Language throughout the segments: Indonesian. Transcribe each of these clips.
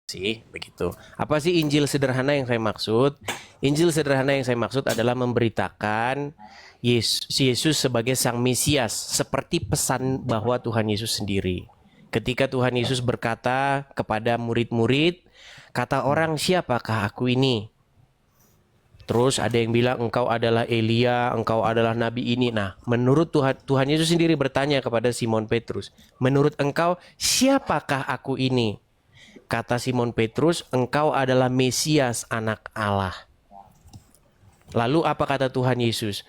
sih, begitu. Apa sih Injil sederhana yang saya maksud? Injil sederhana yang saya maksud adalah memberitakan Yesus sebagai Sang Mesias, seperti pesan bahwa Tuhan Yesus sendiri. Ketika Tuhan Yesus berkata kepada murid-murid, kata orang, siapakah aku ini? Terus ada yang bilang engkau adalah Elia, engkau adalah nabi ini. Nah, menurut Tuhan Yesus sendiri bertanya kepada Simon Petrus, menurut engkau siapakah aku ini? Kata Simon Petrus, engkau adalah Mesias, anak Allah. Lalu apa kata Tuhan Yesus?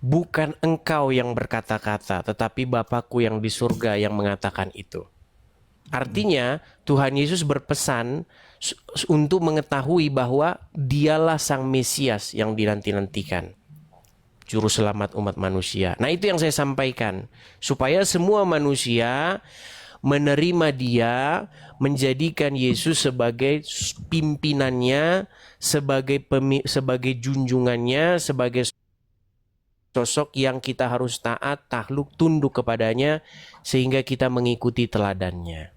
Bukan engkau yang berkata-kata, tetapi Bapakku yang di surga yang mengatakan itu. Artinya Tuhan Yesus berpesan untuk mengetahui bahwa dialah Sang Mesias yang dinanti-nantikan, Juru Selamat umat manusia. Nah, itu yang saya sampaikan, supaya semua manusia menerima Dia, menjadikan Yesus sebagai pimpinannya, sebagai junjungannya, sebagai sosok yang kita harus taat, takluk, tunduk kepadanya, sehingga kita mengikuti teladannya.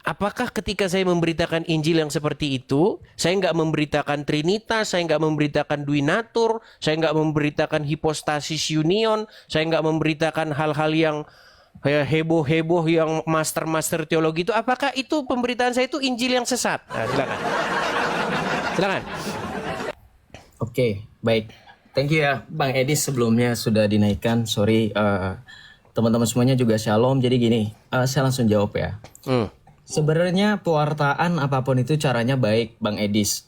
Apakah ketika saya memberitakan Injil yang seperti itu, saya nggak memberitakan Trinitas, saya nggak memberitakan Duinatur, saya nggak memberitakan Hypostasis Union, saya nggak memberitakan hal-hal yang heboh-heboh yang master-master teologi itu, apakah itu pemberitaan saya itu Injil yang sesat? Nah, silakan. Silakan. Oke, baik. Thank you ya Bang Edis, sebelumnya sudah dinaikkan. Sorry, teman-teman semuanya juga shalom. Jadi gini, saya langsung jawab ya. Sebenarnya pewartaan apapun itu caranya baik, Bang Edis.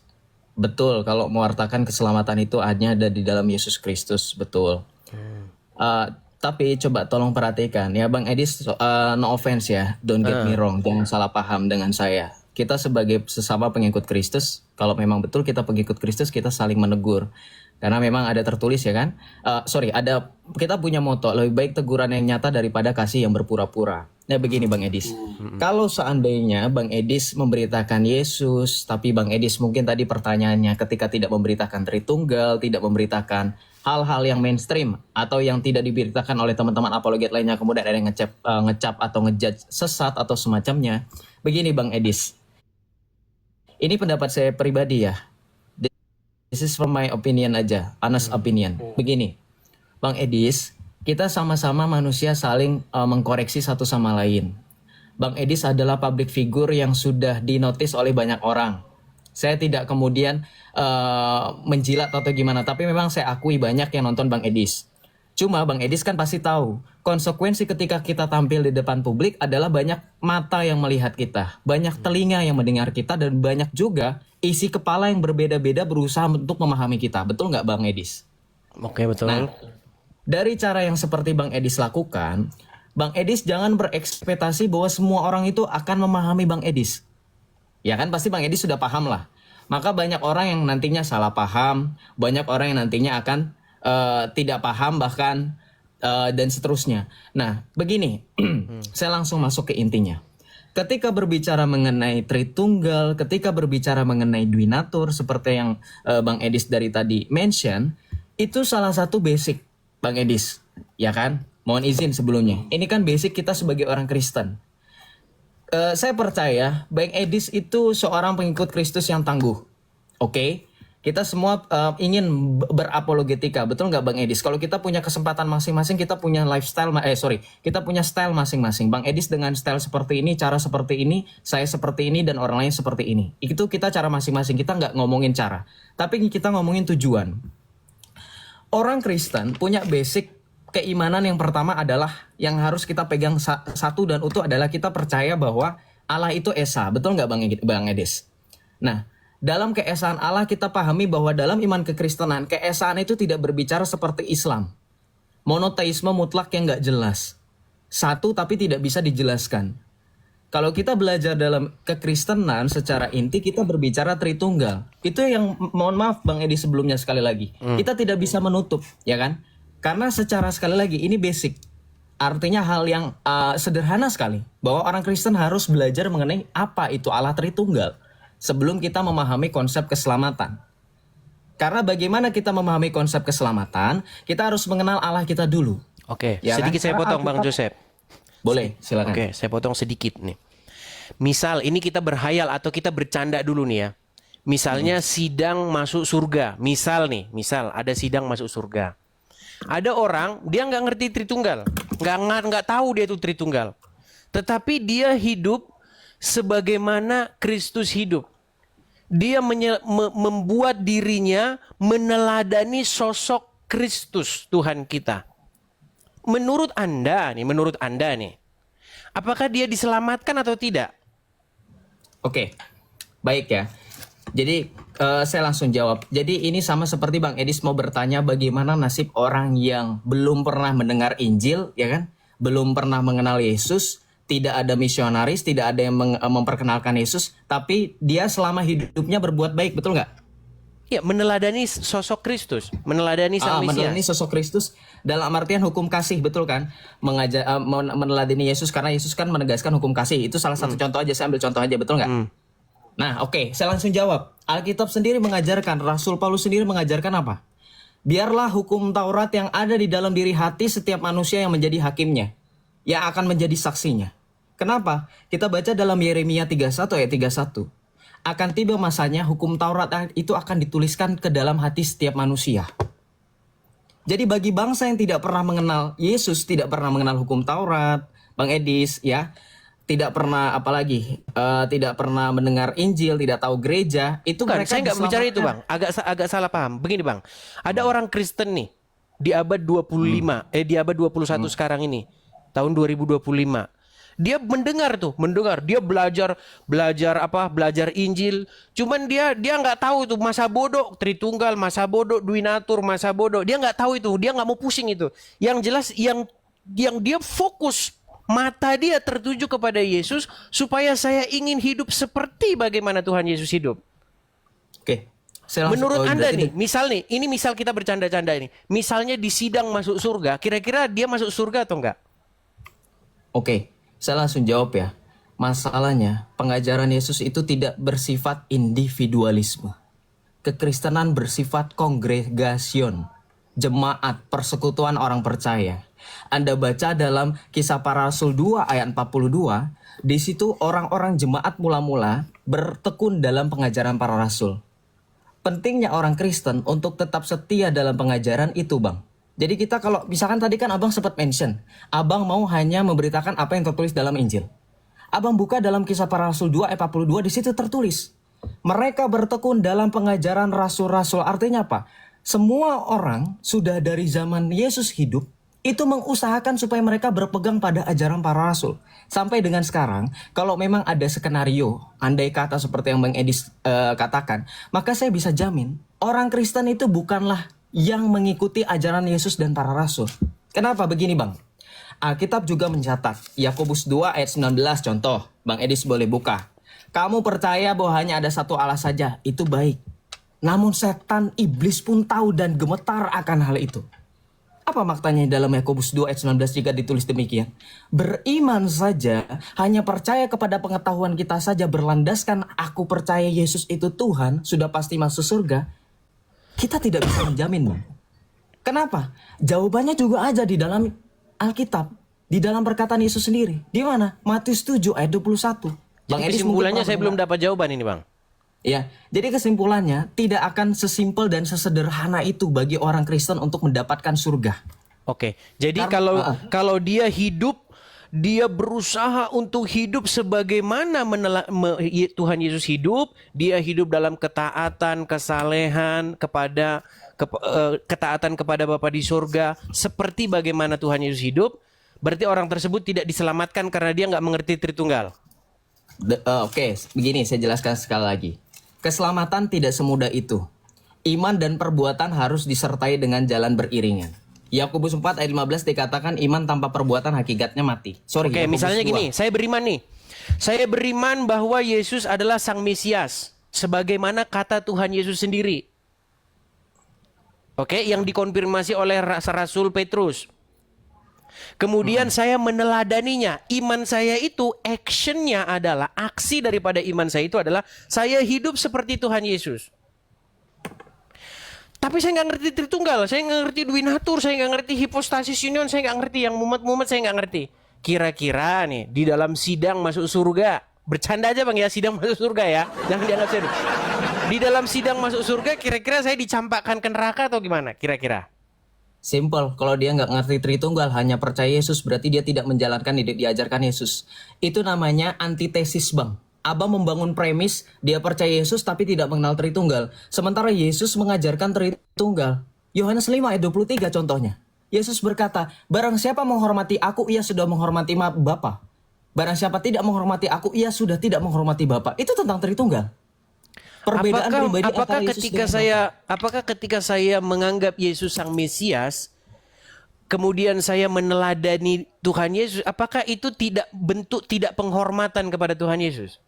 Betul, kalau mewartakan keselamatan itu hanya ada di dalam Yesus Kristus, betul. Tapi coba tolong perhatikan ya Bang Edis, no offense ya, don't get me wrong, jangan salah paham dengan saya. Kita sebagai sesama pengikut Kristus, kalau memang betul kita pengikut Kristus, kita saling menegur. Karena memang ada tertulis ya kan, kita punya moto, lebih baik teguran yang nyata daripada kasih yang berpura-pura. Nah begini Bang Edis, kalau seandainya Bang Edis memberitakan Yesus, tapi Bang Edis mungkin tadi pertanyaannya ketika tidak memberitakan Tritunggal, tidak memberitakan hal-hal yang mainstream atau yang tidak diberitakan oleh teman-teman apologet lainnya, kemudian ada yang ngecap atau ngejudge sesat atau semacamnya. Begini Bang Edis, ini pendapat saya pribadi ya. This is from my opinion aja, honest opinion. Begini, Bang Edis, kita sama-sama manusia saling mengkoreksi satu sama lain. Bang Edis adalah public figure yang sudah dinotis oleh banyak orang. Saya tidak kemudian menjilat atau gimana, tapi memang saya akui banyak yang nonton Bang Edis. Cuma Bang Edis kan pasti tahu, konsekuensi ketika kita tampil di depan publik adalah banyak mata yang melihat kita, banyak telinga yang mendengar kita, dan banyak juga isi kepala yang berbeda-beda berusaha untuk memahami kita. Betul nggak Bang Edis? Oke, betul. Nah, dari cara yang seperti Bang Edis lakukan, Bang Edis jangan berekspektasi bahwa semua orang itu akan memahami Bang Edis. Ya kan pasti Bang Edis sudah paham lah. Maka banyak orang yang nantinya salah paham, banyak orang yang nantinya akan tidak paham bahkan dan seterusnya. Nah begini, saya langsung masuk ke intinya. Ketika berbicara mengenai Tritunggal, ketika berbicara mengenai Duinatur seperti yang Bang Edis dari tadi mention, itu salah satu basic Bang Edis, ya kan? Mohon izin sebelumnya. Ini kan basic kita sebagai orang Kristen. Saya percaya Bang Edis itu seorang pengikut Kristus yang tangguh. Oke? Kita semua ingin berapologetika, betul nggak Bang Edis? Kalau kita punya kesempatan masing-masing, kita punya lifestyle, kita punya style masing-masing. Bang Edis dengan style seperti ini, cara seperti ini, saya seperti ini, dan orang lain seperti ini. Itu kita cara masing-masing, kita nggak ngomongin cara. Tapi kita ngomongin tujuan. Orang Kristen punya basic keimanan yang pertama adalah, yang harus kita pegang satu dan utuh adalah kita percaya bahwa Allah itu Esa. Betul nggak Bang Edis? Nah, dalam keesaan Allah kita pahami bahwa dalam iman kekristenan, keesaan itu tidak berbicara seperti Islam. Monoteisme mutlak yang nggak jelas. Satu tapi tidak bisa dijelaskan. Kalau kita belajar dalam kekristenan secara inti, kita berbicara Tritunggal. Itu yang, mohon maaf Bang Edi sebelumnya sekali lagi. Kita tidak bisa menutup, ya kan? Karena secara sekali lagi, ini basic. Artinya hal yang sederhana sekali. Bahwa orang Kristen harus belajar mengenai apa itu Allah Tritunggal sebelum kita memahami konsep keselamatan. Karena bagaimana kita memahami konsep keselamatan, kita harus mengenal Allah kita dulu. Oke, Ya sedikit kan? saya potong Bang Joseph. Boleh, silakan. Oke, saya potong sedikit nih. Misal ini kita berhayal atau kita bercanda dulu nih ya. Misalnya sidang masuk surga. Misal ada sidang masuk surga. Ada orang dia nggak ngerti Tritunggal, nggak tahu dia itu Tritunggal. Tetapi dia hidup sebagaimana Kristus hidup. Dia membuat dirinya meneladani sosok Kristus Tuhan kita. Menurut Anda nih, apakah dia diselamatkan atau tidak? Oke, baik ya. Jadi saya langsung jawab. Jadi ini sama seperti Bang Edis mau bertanya bagaimana nasib orang yang belum pernah mendengar Injil, ya kan? Belum pernah mengenal Yesus, tidak ada misionaris, tidak ada yang memperkenalkan Yesus, tapi dia selama hidupnya berbuat baik, betul nggak? Ya, meneladani sosok Kristus, meneladani Sang Mesias. Meneladani sosok Kristus dalam artian hukum kasih, betul kan? Meneladani Yesus karena Yesus kan menegaskan hukum kasih. Itu salah satu contoh aja, saya ambil contoh aja, betul nggak? Nah, oke, saya langsung jawab. Alkitab sendiri mengajarkan, Rasul Paulus sendiri mengajarkan apa? Biarlah hukum Taurat yang ada di dalam diri hati setiap manusia yang menjadi hakimnya, yang akan menjadi saksinya. Kenapa? Kita baca dalam Yeremia 31 ayat 31. Akan tiba masanya hukum Taurat itu akan dituliskan ke dalam hati setiap manusia. Jadi bagi bangsa yang tidak pernah mengenal Yesus, tidak pernah mengenal hukum Taurat, Bang Edis, ya, tidak pernah tidak pernah mendengar Injil, tidak tahu gereja, itu Bukan, mereka saya nggak bicara itu diselamatkan. Bang. Agak salah paham. Begini Bang, ada orang Kristen nih di abad 25, di abad 21 sekarang ini, tahun 2025. Dia mendengar, dia belajar Injil. Cuman dia nggak tahu itu masa bodoh Tritunggal, masa bodoh Duinatur, masa bodoh. Dia nggak tahu itu, dia nggak mau pusing itu. Yang jelas yang dia fokus mata dia tertuju kepada Yesus supaya saya ingin hidup seperti bagaimana Tuhan Yesus hidup. Oke. Saya langsung- Menurut Anda berarti nih, misal kita bercanda-canda ini. Misalnya di sidang masuk surga, kira-kira dia masuk surga atau enggak? Oke, saya langsung jawab ya. Masalahnya, pengajaran Yesus itu tidak bersifat individualisme. Kekristenan bersifat kongregasion, jemaat, persekutuan orang percaya. Anda baca dalam Kisah Para Rasul 2 ayat 42, di situ orang-orang jemaat mula-mula bertekun dalam pengajaran para rasul. Pentingnya orang Kristen untuk tetap setia dalam pengajaran itu, Bang. Jadi kita kalau misalkan tadi kan Abang sempat mention, Abang mau hanya memberitakan apa yang tertulis dalam Injil. Abang buka dalam Kisah Para Rasul 2 ayat 42, di situ tertulis, mereka bertekun dalam pengajaran rasul-rasul. Artinya apa? Semua orang sudah dari zaman Yesus hidup itu mengusahakan supaya mereka berpegang pada ajaran para rasul. Sampai dengan sekarang, kalau memang ada skenario, andai kata seperti yang Bang Edis katakan, maka saya bisa jamin, orang Kristen itu bukanlah yang mengikuti ajaran Yesus dan para rasul. Kenapa begini Bang? Alkitab juga mencatat, Yakobus 2 ayat 19 contoh, Bang Edis boleh buka. Kamu percaya bahwa hanya ada satu Allah saja, itu baik. Namun setan, iblis pun tahu dan gemetar akan hal itu. Apa maknanya dalam Yakobus 2 ayat 19 jika ditulis demikian? Beriman saja, hanya percaya kepada pengetahuan kita saja berlandaskan aku percaya Yesus itu Tuhan, sudah pasti masuk surga. Kita tidak bisa menjamin, Bang. Kenapa? Jawabannya juga ada di dalam Alkitab, di dalam perkataan Yesus sendiri. Di mana? Matius 7 ayat 21. Bang Jadi Edis kesimpulannya mungkin saya belum dapat jawaban ini Bang. Ya, jadi kesimpulannya tidak akan sesimpel dan sesederhana itu bagi orang Kristen untuk mendapatkan surga. Oke, jadi Karena- kalau dia hidup, dia berusaha untuk hidup sebagaimana Tuhan Yesus hidup. Dia hidup dalam ketaatan, kesalehan ketaatan kepada Bapa di surga, seperti bagaimana Tuhan Yesus hidup. Berarti orang tersebut tidak diselamatkan karena dia nggak mengerti Tritunggal. Oke, begini saya jelaskan sekali lagi. Keselamatan tidak semudah itu. Iman dan perbuatan harus disertai dengan jalan beriringan. Yakobus 4 ayat 15 dikatakan iman tanpa perbuatan hakikatnya mati. Sorry. Oke, Yakobus misalnya 2. gini, saya beriman nih. Saya beriman bahwa Yesus adalah Sang Mesias, sebagaimana kata Tuhan Yesus sendiri. Oke, yang dikonfirmasi oleh Rasul Petrus. Kemudian saya meneladaninya. Iman saya itu actionnya adalah, aksi daripada iman saya itu adalah saya hidup seperti Tuhan Yesus. Tapi saya nggak ngerti Tritunggal, saya nggak ngerti Duinatur, saya nggak ngerti hipostasis union, saya nggak ngerti yang mumet-mumet, saya nggak ngerti. Kira-kira nih di dalam sidang masuk surga, Bercanda aja Bang ya, sidang masuk surga ya. Jangan dianggap serius. Di dalam sidang masuk surga kira-kira saya dicampakkan ke neraka atau gimana kira-kira? Simple, kalau dia nggak ngerti Tritunggal, hanya percaya Yesus, berarti dia tidak menjalankan hidup diajarkan Yesus. Itu namanya antitesis, Bang. Abang membangun premis, dia percaya Yesus tapi tidak mengenal Tritunggal. Sementara Yesus mengajarkan Tritunggal. Yohanes 5 ayat 23 contohnya. Yesus berkata, barang siapa menghormati aku, ia sudah menghormati Bapa. Barang siapa tidak menghormati aku, ia sudah tidak menghormati Bapa. Itu tentang Tritunggal. Perbedaan pribadi antara Yesus dengan Bapa. Apakah ketika saya menganggap Yesus sang Mesias, kemudian saya meneladani Tuhan Yesus, apakah itu tidak bentuk tidak penghormatan kepada Tuhan Yesus?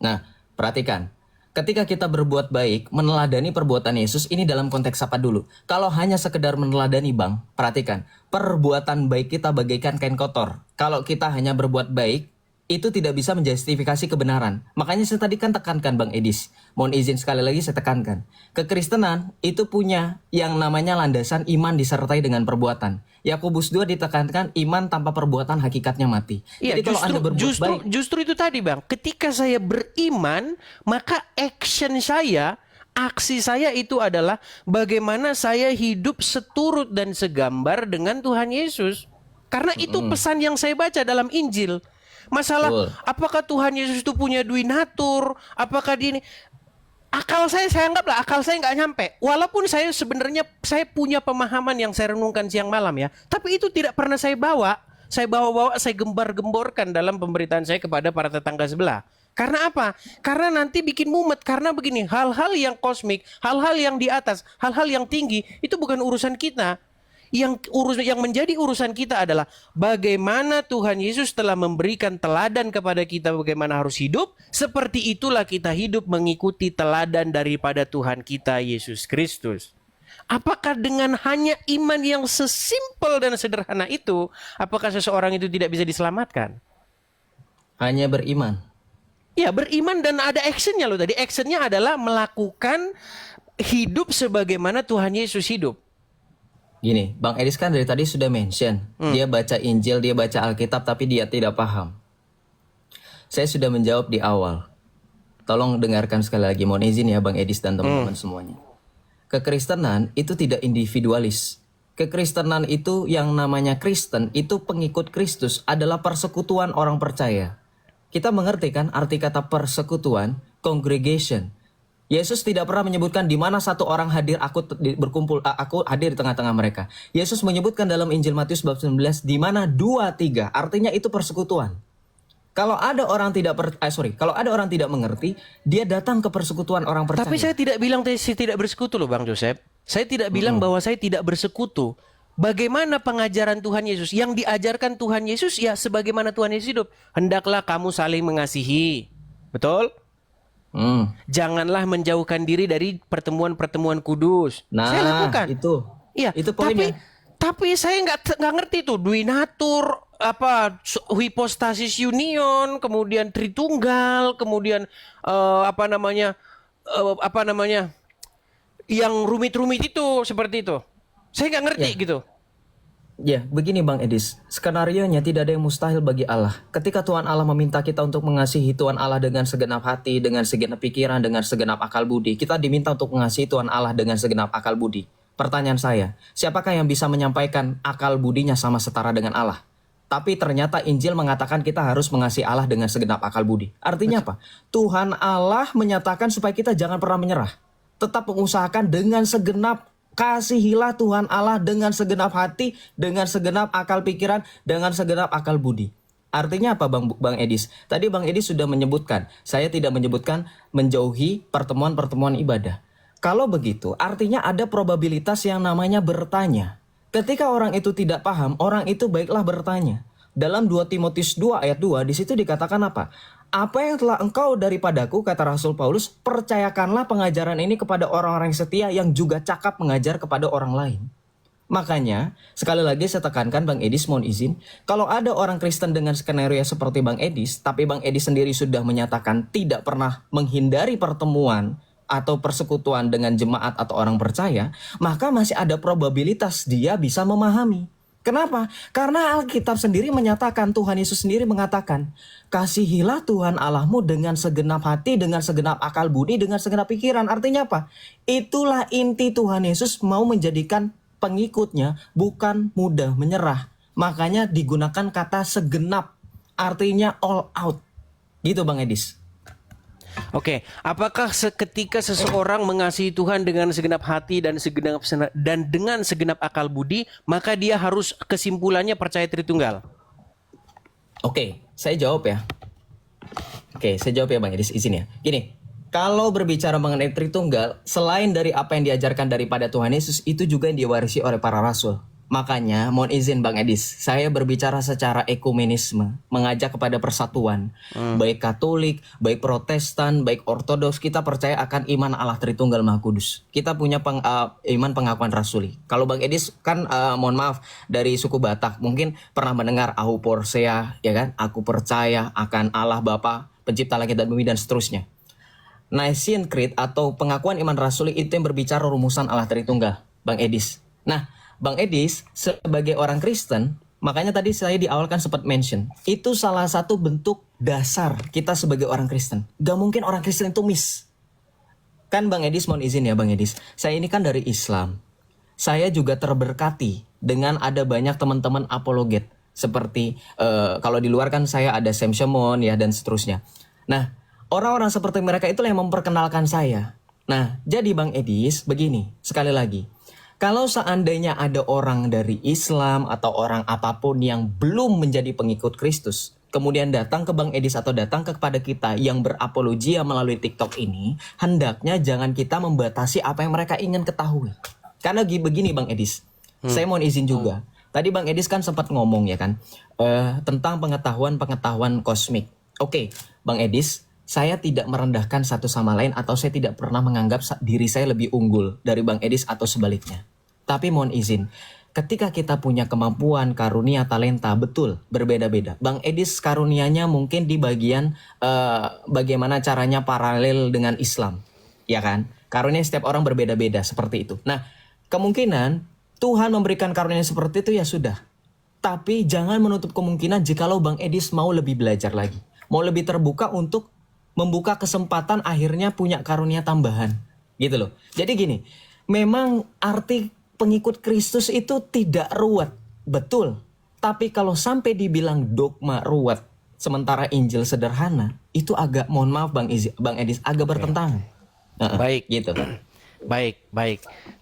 Nah, perhatikan. Ketika kita berbuat baik, meneladani perbuatan Yesus, ini dalam konteks apa dulu? Kalau hanya sekedar meneladani, Bang, perhatikan. Perbuatan baik kita bagaikan kain kotor. Kalau kita hanya berbuat baik, itu tidak bisa menjustifikasi kebenaran. Makanya saya tadi kan tekankan Bang Edis. Mohon izin sekali lagi saya tekankan. Kekristenan itu punya yang namanya landasan iman disertai dengan perbuatan. Yakobus 2 ditekankan iman tanpa perbuatan hakikatnya mati. Iya, Jadi kalau Anda berbuat baik, justru itu tadi Bang. Ketika saya beriman, maka action saya, aksi saya itu adalah bagaimana saya hidup seturut dan segambar dengan Tuhan Yesus. Karena itu pesan yang saya baca dalam Injil. Masalah Betul. apakah Tuhan Yesus itu punya duinatur, apakah dia ini, akal saya anggaplah akal saya nggak nyampe. Walaupun saya sebenarnya saya punya pemahaman yang saya renungkan siang malam ya, tapi itu tidak pernah saya bawa. Saya bawa-bawa, saya gembar-gemborkan dalam pemberitaan saya kepada para tetangga sebelah. Karena apa? Karena nanti bikin mumet. Karena begini, hal-hal yang kosmik, hal-hal yang di atas, hal-hal yang tinggi itu bukan urusan kita. Yang menjadi urusan kita adalah bagaimana Tuhan Yesus telah memberikan teladan kepada kita bagaimana harus hidup, seperti itulah kita hidup mengikuti teladan daripada Tuhan kita Yesus Kristus. Apakah dengan hanya iman yang sesimpel dan sederhana itu, apakah seseorang itu tidak bisa diselamatkan? hanya beriman. Ya, beriman dan ada actionnya loh tadi. Actionnya adalah melakukan hidup sebagaimana Tuhan Yesus hidup. Gini, Bang Edis kan dari tadi sudah mention, dia baca Injil, dia baca Alkitab, tapi dia tidak paham. Saya sudah menjawab di awal. Tolong dengarkan sekali lagi, mohon izin ya Bang Edis dan teman-teman semuanya. Kekristenan itu tidak individualis. Kekristenan itu yang namanya Kristen, itu pengikut Kristus adalah persekutuan orang percaya. Kita mengerti kan arti kata persekutuan, congregation. Yesus tidak pernah menyebutkan di mana satu orang hadir, aku hadir di tengah-tengah mereka. Yesus menyebutkan dalam Injil Matius bab 19 di mana 2-3, artinya itu persekutuan. Kalau ada orang kalau ada orang tidak mengerti, dia datang ke persekutuan orang percaya. Tapi saya tidak bilang saya tidak bersekutu loh Bang Joseph. Saya tidak bilang bahwa saya tidak bersekutu. Bagaimana pengajaran Tuhan Yesus? Yang diajarkan Tuhan Yesus ya sebagaimana Tuhan Yesus hidup. Hendaklah kamu saling mengasihi. Betul? Janganlah menjauhkan diri dari pertemuan-pertemuan kudus. Nah, saya lakukan. Iya, itu poinnya. Tapi saya nggak ngerti tuh duinatur, hypostasis union, kemudian Tritunggal, kemudian yang rumit-rumit itu seperti itu. Saya nggak ngerti gitu. Ya, begini Bang Edis, skenarionya tidak ada yang mustahil bagi Allah. Ketika Tuhan Allah meminta kita untuk mengasihi Tuhan Allah dengan segenap hati, dengan segenap pikiran, dengan segenap akal budi, kita diminta untuk mengasihi Tuhan Allah dengan segenap akal budi. Pertanyaan saya, siapakah yang bisa menyampaikan akal budinya sama setara dengan Allah? Tapi ternyata Injil mengatakan kita harus mengasihi Allah dengan segenap akal budi. Artinya apa? Tuhan Allah menyatakan supaya kita jangan pernah menyerah. Tetap mengusahakan dengan segenap. Kasihilah Tuhan Allah dengan segenap hati, dengan segenap akal pikiran, dengan segenap akal budi. Artinya apa Bang Edis? Tadi Bang Edis sudah menyebutkan, saya tidak menyebutkan menjauhi pertemuan-pertemuan ibadah. Kalau begitu, artinya ada probabilitas yang namanya bertanya. Ketika orang itu tidak paham, orang itu baiklah bertanya. Dalam 2 Timotius 2 ayat 2, di situ dikatakan apa? Apa yang telah engkau daripadaku, kata Rasul Paulus, percayakanlah pengajaran ini kepada orang-orang setia yang juga cakap mengajar kepada orang lain. Makanya, sekali lagi saya tekankan Bang Edis, mohon izin, kalau ada orang Kristen dengan skenario seperti Bang Edis, tapi Bang Edis sendiri sudah menyatakan tidak pernah menghindari pertemuan atau persekutuan dengan jemaat atau orang percaya, maka masih ada probabilitas dia bisa memahami. Kenapa? Karena Alkitab sendiri menyatakan, Tuhan Yesus sendiri mengatakan, kasihilah Tuhan Allahmu dengan segenap hati, dengan segenap akal budi, dengan segenap pikiran. Artinya apa? Itulah inti Tuhan Yesus mau menjadikan pengikutnya bukan mudah menyerah. Makanya digunakan kata segenap, artinya all out. Gitu Bang Edis. Oke, apakah ketika seseorang mengasihi Tuhan dengan segenap hati dan dengan segenap akal budi, maka dia harus kesimpulannya percaya Tritunggal? Oke, saya jawab ya. Oke, saya jawab ya Bang Edis, izin ya. Gini, kalau berbicara mengenai Tritunggal, selain dari apa yang diajarkan daripada Tuhan Yesus, itu juga yang diwarisi oleh para rasul. Makanya, mohon izin Bang Edis, saya berbicara secara ekumenisme, mengajak kepada persatuan. Baik Katolik, baik Protestan, baik Ortodoks, kita percaya akan iman Allah Tritunggal Maha Kudus. Kita punya iman pengakuan rasuli. Kalau Bang Edis kan, mohon maaf, dari suku Batak, mungkin pernah mendengar Ahu Porsea, ya kan? Aku percaya akan Allah Bapa, pencipta langit dan bumi, dan seterusnya. Nicene Creed atau pengakuan iman rasuli itu yang berbicara rumusan Allah Tritunggal, Bang Edis. Nah, Bang Edis sebagai orang Kristen, makanya tadi saya di awal kan sempat mention, itu salah satu bentuk dasar kita sebagai orang Kristen. Gak mungkin orang Kristen itu miss. Kan Bang Edis, mohon izin ya Bang Edis, saya ini kan dari Islam. Saya juga terberkati dengan ada banyak teman-teman apologet. Seperti kalau di luar kan saya ada Sam Shimon ya dan seterusnya. Nah, orang-orang seperti mereka itulah yang memperkenalkan saya. Nah, jadi Bang Edis, begini, sekali lagi. Kalau seandainya ada orang dari Islam atau orang apapun yang belum menjadi pengikut Kristus, kemudian datang ke Bang Edis atau datang kepada kita yang berapologia melalui TikTok ini, hendaknya jangan kita membatasi apa yang mereka ingin ketahui. Karena begini Bang Edis, saya mohon izin juga. Tadi Bang Edis kan sempat ngomong ya kan, tentang pengetahuan kosmik. Oke, Bang Edis, saya tidak merendahkan satu sama lain atau saya tidak pernah menganggap diri saya lebih unggul dari Bang Edis atau sebaliknya. Tapi mohon izin, ketika kita punya kemampuan, karunia, talenta, betul berbeda-beda. Bang Edis karunianya mungkin di bagian bagaimana caranya paralel dengan Islam, ya kan? Karunia setiap orang berbeda-beda seperti itu. Nah, kemungkinan Tuhan memberikan karunia seperti itu ya sudah. Tapi jangan menutup kemungkinan jikalau Bang Edis mau lebih belajar lagi, mau lebih terbuka untuk membuka kesempatan akhirnya punya karunia tambahan, gitu loh. Jadi gini, memang arti pengikut Kristus itu tidak ruwet, betul. Tapi kalau sampai dibilang dogma ruwet, sementara Injil sederhana, itu agak, mohon maaf Bang Edis, agak bertentangan. Baik, gitu. Baik.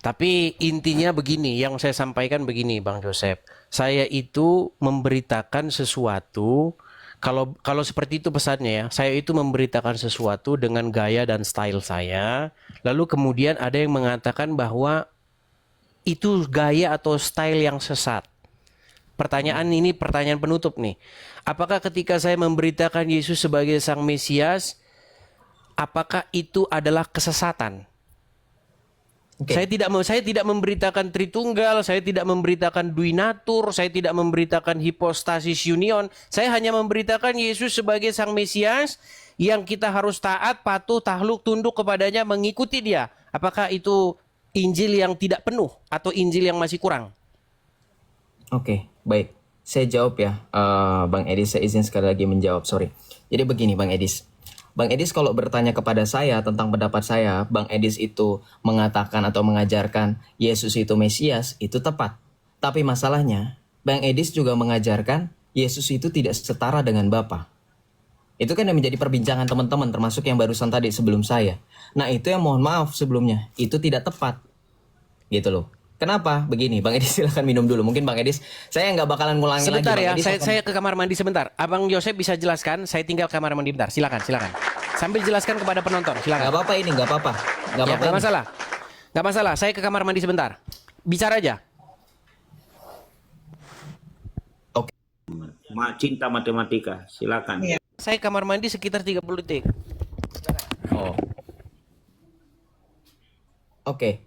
Tapi intinya begini, yang saya sampaikan begini, Bang Joseph. Saya itu memberitakan sesuatu, kalau seperti itu pesannya ya, saya itu memberitakan sesuatu dengan gaya dan style saya. Lalu kemudian ada yang mengatakan bahwa itu gaya atau style yang sesat. Pertanyaan ini pertanyaan penutup nih. Apakah ketika saya memberitakan Yesus sebagai Sang Mesias, apakah itu adalah kesesatan? Okay. Saya tidak memberitakan Tritunggal, saya tidak memberitakan Duinatur, saya tidak memberitakan Hypostasis Union. Saya hanya memberitakan Yesus sebagai Sang Mesias yang kita harus taat, patuh, takluk, tunduk kepadanya, mengikuti Dia. Apakah itu Injil yang tidak penuh atau Injil yang masih kurang? Oke, baik. Saya jawab ya, Bang Edis. Saya izin sekali lagi menjawab, sorry. Jadi begini Bang Edis. Bang Edis kalau bertanya kepada saya tentang pendapat saya, Bang Edis itu mengatakan atau mengajarkan Yesus itu Mesias, itu tepat. Tapi masalahnya, Bang Edis juga mengajarkan Yesus itu tidak setara dengan Bapa. Itu kan yang menjadi perbincangan teman-teman, termasuk yang barusan tadi sebelum saya. Nah itu yang mohon maaf sebelumnya, itu tidak tepat. Gitu loh. Kenapa? Begini, Bang Edis silahkan minum dulu. Mungkin Bang Edis, saya nggak bakalan ngulangi Sebentar lagi. ya, Bang Edis saya ke kamar mandi sebentar. Abang Joseph bisa jelaskan, saya tinggal ke kamar mandi bentar. Silakan. Sambil jelaskan kepada penonton, silakan. Nggak apa-apa ini, nggak apa-apa. Nggak masalah. Nggak masalah, saya ke kamar mandi sebentar. Bicara aja. Oke. Cinta matematika, silakan. Saya kamar mandi sekitar 30 detik. Oh. Oke.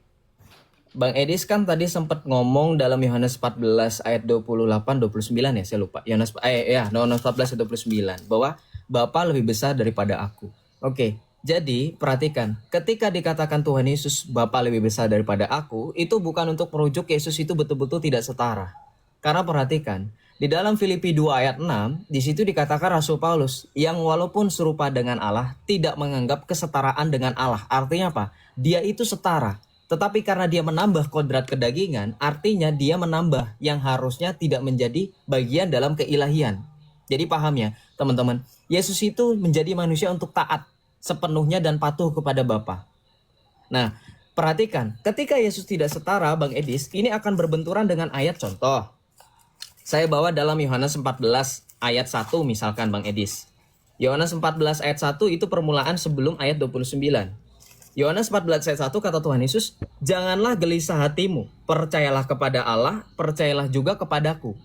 Bang Edis kan tadi sempat ngomong dalam Yohanes 14 ayat 28-29 ya, saya lupa. Yohanes 14 ayat 29 bahwa Bapa lebih besar daripada aku. Oke, jadi perhatikan, ketika dikatakan Tuhan Yesus Bapa lebih besar daripada aku, itu bukan untuk merujuk Yesus itu betul-betul tidak setara. Karena perhatikan, di dalam Filipi 2 ayat 6, di situ dikatakan Rasul Paulus yang walaupun serupa dengan Allah tidak menganggap kesetaraan dengan Allah. Artinya apa? Dia itu setara. Tetapi karena dia menambah kodrat kedagingan, artinya dia menambah yang harusnya tidak menjadi bagian dalam keilahian. Jadi paham ya, teman-teman. Yesus itu menjadi manusia untuk taat sepenuhnya dan patuh kepada Bapa. Nah, perhatikan, ketika Yesus tidak setara, Bang Edis, ini akan berbenturan dengan ayat contoh. Saya bawa dalam Yohanes 14 ayat 1 misalkan Bang Edis. Yohanes 14 ayat 1 itu permulaan sebelum ayat 29. Yohanes 14 ayat 1 kata Tuhan Yesus, "Janganlah gelisah hatimu, percayalah kepada Allah, percayalah juga kepadaku."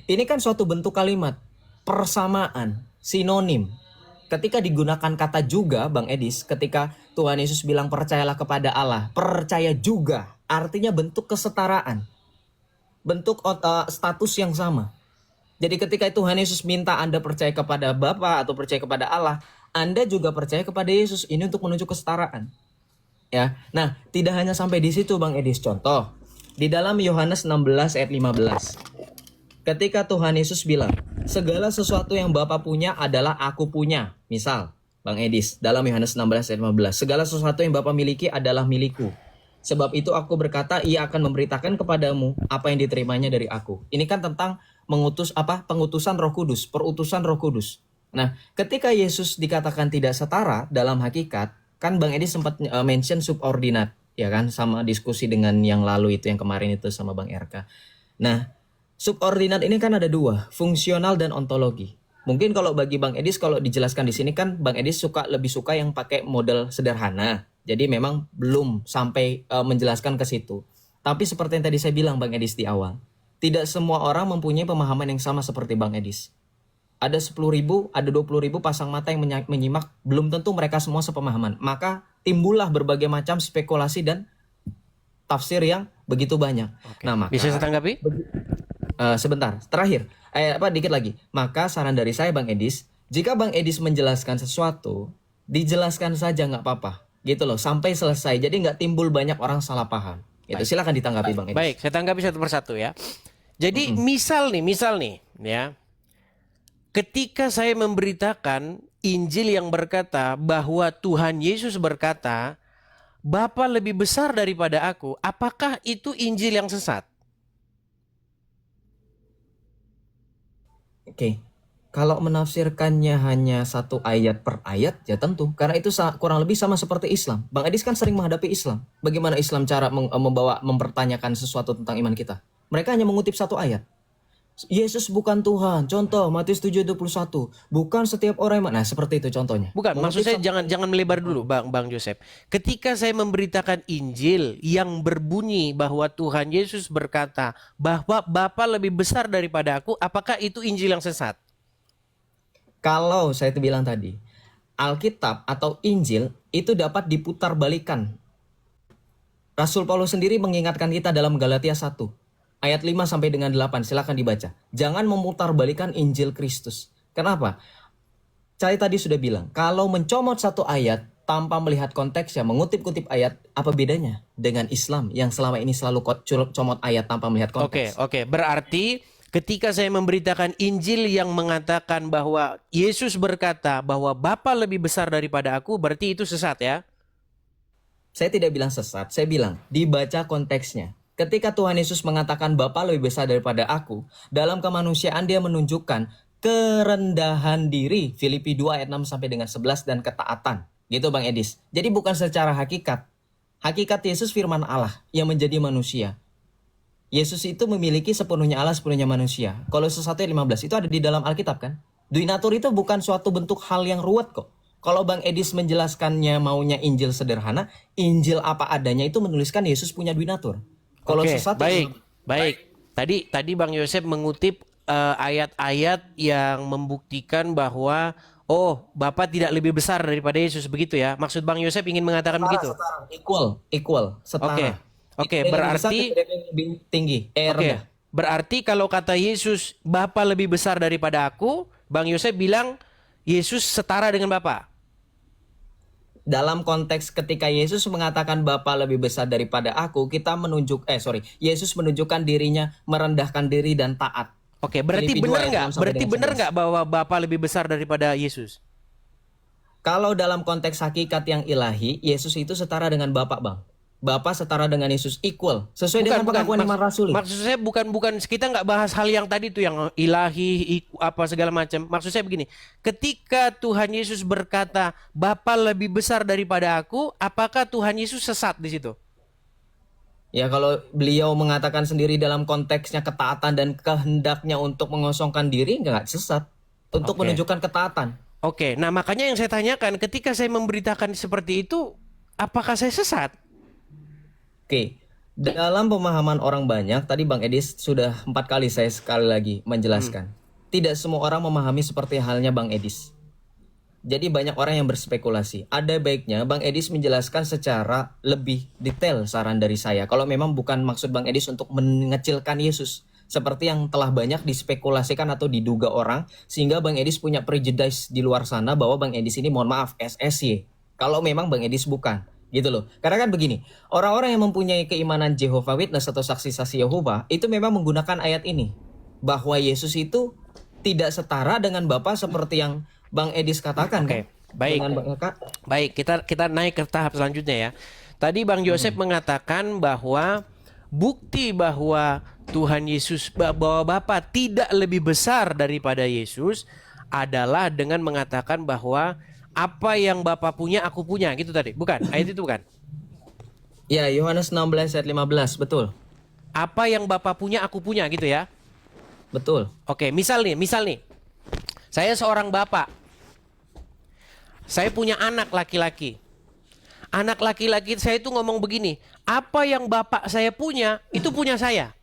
Ini kan suatu bentuk kalimat, persamaan, sinonim. Ketika digunakan kata juga, Bang Edis, ketika Tuhan Yesus bilang percayalah kepada Allah, percaya juga, artinya bentuk kesetaraan. Bentuk status yang sama. Jadi ketika Tuhan Yesus minta Anda percaya kepada Bapa atau percaya kepada Allah, Anda juga percaya kepada Yesus. Ini untuk menuju kesetaraan. Ya. Nah, tidak hanya sampai di situ Bang Edis. Contoh, di dalam Yohanes 16 ayat 15. Ketika Tuhan Yesus bilang, segala sesuatu yang Bapa punya adalah aku punya. Misal, Bang Edis, dalam Yohanes 16 ayat 15. Segala sesuatu yang Bapa miliki adalah milikku. Sebab itu aku berkata, ia akan memberitakan kepadamu apa yang diterimanya dari aku. Ini kan tentang pengutusan Roh Kudus, perutusan Roh Kudus. Nah, ketika Yesus dikatakan tidak setara dalam hakikat, kan Bang Edi sempat mention subordinat, ya kan, sama diskusi dengan yang lalu itu yang kemarin itu sama Bang RK. Nah, subordinat ini kan ada dua, fungsional dan ontologi. Mungkin kalau bagi Bang Edis kalau dijelaskan di sini kan Bang Edis lebih suka yang pakai model sederhana. Jadi memang belum sampai menjelaskan ke situ. Tapi seperti yang tadi saya bilang Bang Edis di awal, tidak semua orang mempunyai pemahaman yang sama seperti Bang Edis. Ada 10.000, ada 20.000 pasang mata yang menyimak, belum tentu mereka semua sepemahaman. Maka timbullah berbagai macam spekulasi dan tafsir yang begitu banyak. Oke. Nah, maka Bisa saya tanggapi? sebentar, terakhir, dikit lagi. Maka saran dari saya Bang Edis, jika Bang Edis menjelaskan sesuatu, dijelaskan saja nggak apa-apa. Gitu loh, sampai selesai. Jadi nggak timbul banyak orang salah paham. Gitu. Silakan ditanggapi Bang Edis. Baik, saya tanggapi satu persatu ya. Jadi misal nih, ya. Ketika saya memberitakan Injil yang berkata bahwa Tuhan Yesus berkata, Bapa lebih besar daripada aku, apakah itu Injil yang sesat? Oke. Kalau menafsirkannya hanya satu ayat per ayat, ya tentu. Karena itu kurang lebih sama seperti Islam. Bang Edis kan sering menghadapi Islam. Bagaimana Islam cara mempertanyakan sesuatu tentang iman kita? Mereka hanya mengutip satu ayat. Yesus bukan Tuhan. Contoh Matius 7:21. Bukan setiap orang yang... Nah, seperti itu contohnya. Bukan, maksud saya jangan melebar dulu Bang Joseph. Ketika saya memberitakan Injil yang berbunyi bahwa Tuhan Yesus berkata bahwa Bapa lebih besar daripada aku, apakah itu Injil yang sesat? Kalau saya bilang tadi, Alkitab atau Injil itu dapat diputar balikan. Rasul Paulus sendiri mengingatkan kita dalam Galatia 1 ayat 5 sampai dengan 8, silakan dibaca. Jangan memutarbalikkan Injil Kristus. Kenapa? Saya tadi sudah bilang, kalau mencomot satu ayat tanpa melihat konteksnya, mengutip-kutip ayat, apa bedanya dengan Islam yang selama ini selalu comot ayat tanpa melihat konteks? Oke. Berarti ketika saya memberitakan Injil yang mengatakan bahwa Yesus berkata bahwa Bapa lebih besar daripada aku, berarti itu sesat ya? Saya tidak bilang sesat, saya bilang dibaca konteksnya. Ketika Tuhan Yesus mengatakan Bapa lebih besar daripada aku, dalam kemanusiaan dia menunjukkan kerendahan diri, Filipi 2 ayat 6 sampai dengan 11, dan ketaatan. Gitu Bang Edis. Jadi bukan secara hakikat. Hakikat Yesus firman Allah yang menjadi manusia. Yesus itu memiliki sepenuhnya Allah, sepenuhnya manusia. Kolose 1 ayat 15 itu ada di dalam Alkitab kan? Duinatur itu bukan suatu bentuk hal yang ruwet kok. Kalau Bang Edis menjelaskannya maunya Injil sederhana, Injil apa adanya itu menuliskan Yesus punya duinatur. Oke, baik. Tadi Bang Yosef mengutip ayat-ayat yang membuktikan bahwa Bapa tidak lebih besar daripada Yesus, begitu ya? Maksud Bang Yosef ingin mengatakan begitu? Equal, setara. Oke, berarti lebih tinggi. Oke, berarti kalau kata Yesus Bapa lebih besar daripada aku, Bang Yosef bilang Yesus setara dengan Bapa. Dalam konteks ketika Yesus mengatakan Bapa lebih besar daripada aku, Yesus menunjukkan dirinya merendahkan diri dan taat. Oke, berarti Filipi 2 benar ayat nggak? 6 sampai Berarti dengan benar 11. nggak bahwa Bapa lebih besar daripada Yesus? Kalau dalam konteks hakikat yang ilahi, Yesus itu setara dengan Bapa, Bang. Bapa setara dengan Yesus, equal. Sesuai dengan pengakuan Imam Rasuli. Maksud saya bukan kita nggak bahas hal yang tadi tuh yang ilahi apa segala macam. Maksud saya begini, ketika Tuhan Yesus berkata Bapa lebih besar daripada aku, apakah Tuhan Yesus sesat di situ? Ya, kalau beliau mengatakan sendiri dalam konteksnya ketaatan dan kehendaknya untuk mengosongkan diri, nggak sesat. Untuk Oke. menunjukkan ketaatan. Oke, nah makanya yang saya tanyakan, ketika saya memberitakan seperti itu, apakah saya sesat? Oke, dalam pemahaman orang banyak, tadi Bang Edis sudah 4 kali saya sekali lagi menjelaskan. Tidak semua orang memahami seperti halnya Bang Edis. Jadi banyak orang yang berspekulasi. Ada baiknya Bang Edis menjelaskan secara lebih detail saran dari saya. Kalau memang bukan maksud Bang Edis untuk mengecilkan Yesus. Seperti yang telah banyak dispekulasikan atau diduga orang. Sehingga Bang Edis punya prejudice di luar sana bahwa Bang Edis ini mohon maaf SSY. Kalau memang Bang Edis bukan. Gitu loh. Karena kan begini, orang-orang yang mempunyai keimanan Jehovah Witness atau saksi-saksi Yehova itu memang menggunakan ayat ini. Bahwa Yesus itu tidak setara dengan Bapa seperti yang Bang Edis katakan. Oke, kan? baik. Baik, kita naik ke tahap selanjutnya ya. Tadi Bang Joseph mengatakan bahwa bukti bahwa Tuhan Yesus, bahwa Bapa tidak lebih besar daripada Yesus adalah dengan mengatakan bahwa apa yang Bapa punya aku punya, gitu tadi. Bukan? Ayat itu bukan? Ya, Yohanes 16 ayat 15, betul. Apa yang Bapa punya aku punya, gitu ya. Betul. Oke, misal nih. Saya seorang bapak. Saya punya anak laki-laki. Anak laki-laki saya itu ngomong begini, apa yang bapak saya punya, itu punya saya.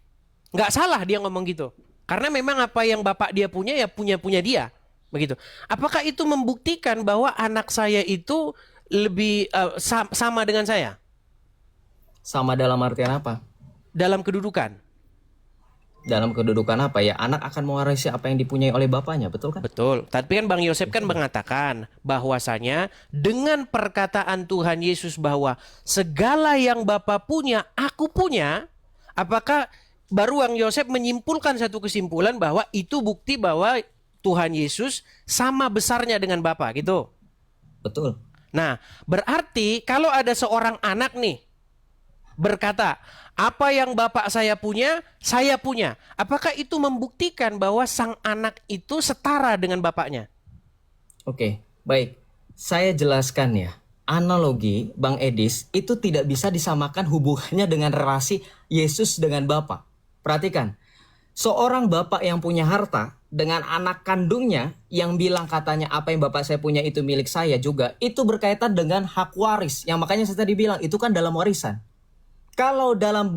Nggak salah dia ngomong gitu. Karena memang apa yang bapak dia punya, ya punya dia. Begitu. Apakah itu membuktikan bahwa anak saya itu lebih sama dengan saya? Sama dalam artian apa? Dalam kedudukan. Dalam kedudukan apa ya? Anak akan mewarisi apa yang dipunyai oleh bapaknya, betul kan? Betul. Tapi kan Bang Yosef kan mengatakan bahwasanya dengan perkataan Tuhan Yesus bahwa segala yang Bapa punya, aku punya, apakah baru Bang Yosef menyimpulkan satu kesimpulan bahwa itu bukti bahwa Tuhan Yesus sama besarnya dengan Bapa gitu? Betul. Nah, berarti kalau ada seorang anak nih berkata, apa yang bapak saya punya, saya punya. Apakah itu membuktikan bahwa sang anak itu setara dengan bapaknya? Oke, baik. Saya jelaskan ya. Analogi Bang Edis itu tidak bisa disamakan hubungannya dengan relasi Yesus dengan Bapa. Perhatikan, seorang bapak yang punya harta dengan anak kandungnya yang bilang katanya apa yang bapak saya punya itu milik saya juga, itu berkaitan dengan hak waris. Yang makanya saya tadi bilang itu kan dalam warisan. Kalau dalam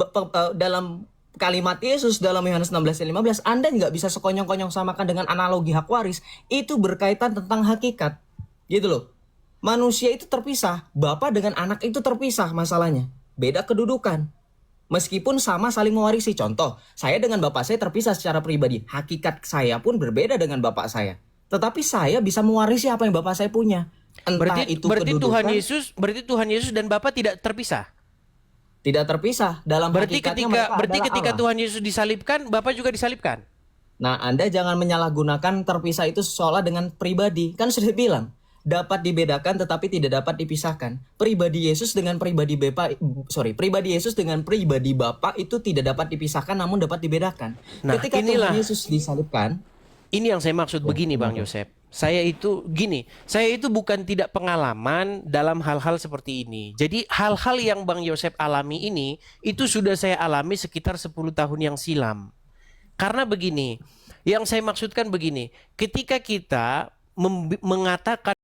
kalimat Yesus dalam Yohanes 16:15, Anda nggak bisa sekonyong-konyong samakan dengan analogi hak waris. Itu berkaitan tentang hakikat. Gitu loh. Manusia itu terpisah. Bapak dengan anak itu terpisah masalahnya. Beda kedudukan. Meskipun sama saling mewarisi. Contoh, saya dengan bapak saya terpisah secara pribadi. Hakikat saya pun berbeda dengan bapak saya. Tetapi saya bisa mewarisi apa yang bapak saya punya. Entah itu kedudukan. Berarti Tuhan Yesus dan Bapa tidak terpisah. Tidak terpisah dalam hakikatnya mereka adalah ketika Allah. Tuhan Yesus disalibkan, Bapa juga disalibkan. Nah, Anda jangan menyalahgunakan terpisah itu seolah dengan pribadi. Kan sudah bilang, dapat dibedakan tetapi tidak dapat dipisahkan. Pribadi Yesus dengan pribadi Bapa itu tidak dapat dipisahkan namun dapat dibedakan. Nah, ketika Tuhan Yesus disalibkan, ini yang saya maksud begini Bang Yosef. Saya itu bukan tidak pengalaman dalam hal-hal seperti ini. Jadi hal-hal yang Bang Yosef alami ini, itu sudah saya alami sekitar 10 tahun yang silam. Karena begini, yang saya maksudkan begini, ketika kita mengatakan